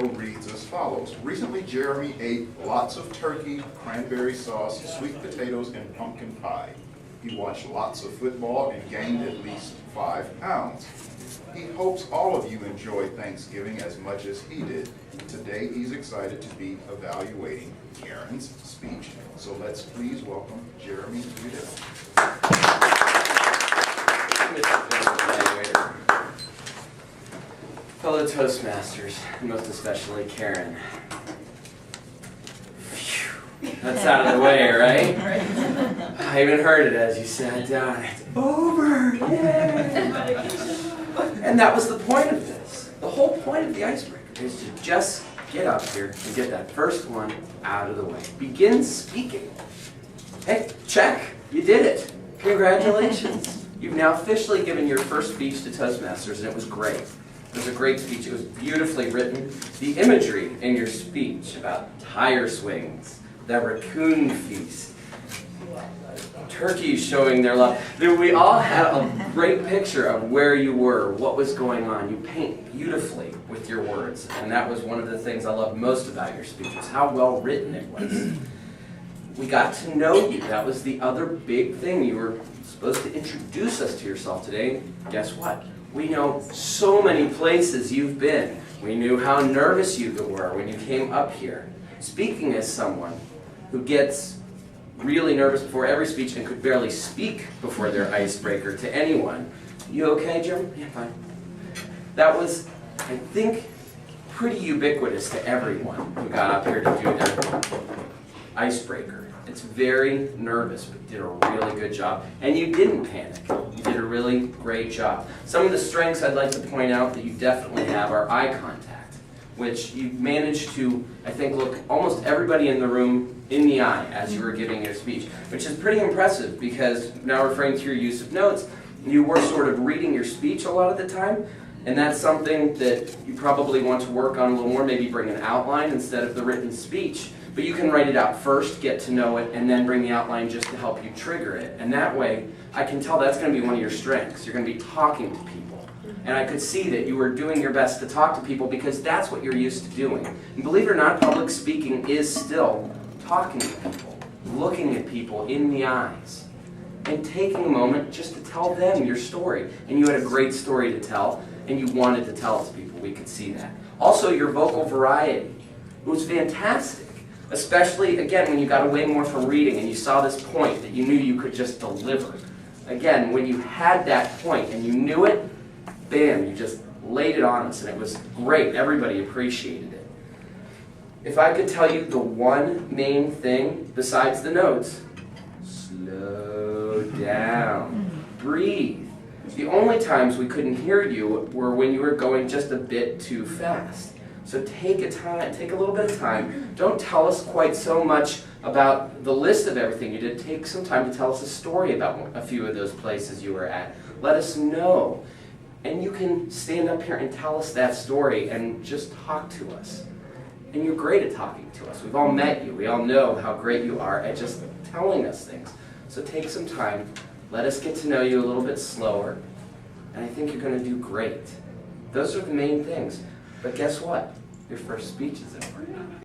reads as follows. Recently, Jeremy ate lots of turkey, cranberry sauce, sweet potatoes, and pumpkin pie. He watched lots of football and gained at least 5 pounds. He hopes all of you enjoyed Thanksgiving as much as he did. Today, he's excited to be evaluating Karen's speech. So let's please welcome Jeremy Udell. Fellow Toastmasters, and most especially Karen. Phew, that's out of the way, right? I even heard it as you sat down. It's over! Yay! And that was the point of this. The whole point of the icebreaker is to just get up here and get that first one out of the way. Begin speaking. Hey, check! You did it! Congratulations! You've now officially given your first speech to Toastmasters, and it was great. It was a great speech. It was beautifully written. The imagery in your speech about tire swings, the raccoon feast, turkeys showing their love. We all had a great picture of where you were, what was going on. You paint beautifully with your words, and that was one of the things I loved most about your speech, was how well written it was. We got to know you. That was the other big thing. You were supposed to introduce us to yourself today. Guess what? We know so many places you've been. We knew how nervous you were when you came up here. Speaking as someone who gets really nervous before every speech and could barely speak before their icebreaker to anyone. You okay, Jim? Yeah, fine. That was, I think, pretty ubiquitous to everyone who got up here to do their icebreaker. It's very nervous, but you did a really good job. And you didn't panic. You did a really great job. Some of the strengths I'd like to point out that you definitely have are eye contact, which you managed to, I think, look almost everybody in the room in the eye as you were giving your speech, which is pretty impressive because, now referring to your use of notes, you were sort of reading your speech a lot of the time, and that's something that you probably want to work on a little more, maybe bring an outline instead of the written speech. But you can write it out first, get to know it, and then bring the outline just to help you trigger it. And that way, I can tell that's going to be one of your strengths. You're going to be talking to people. And I could see that you were doing your best to talk to people because that's what you're used to doing. And believe it or not, public speaking is still talking to people, looking at people in the eyes, and taking a moment just to tell them your story. And you had a great story to tell, and you wanted to tell it to people. We could see that. Also, your vocal variety. It was fantastic. Especially, again, when you got away more from reading and you saw this point that you knew you could just deliver. Again, when you had that point and you knew it, bam, you just laid it on us, and it was great. Everybody appreciated it. If I could tell you the one main thing besides the notes, slow down, breathe. The only times we couldn't hear you were when you were going just a bit too fast. So take a little bit of time. Don't tell us quite so much about the list of everything you did. Take some time to tell us a story about a few of those places you were at. Let us know. And you can stand up here and tell us that story and just talk to us. And you're great at talking to us. We've all met you. We all know how great you are at just telling us things. So take some time. Let us get to know you a little bit slower. And I think you're going to do great. Those are the main things. But guess what? Your first speech is over.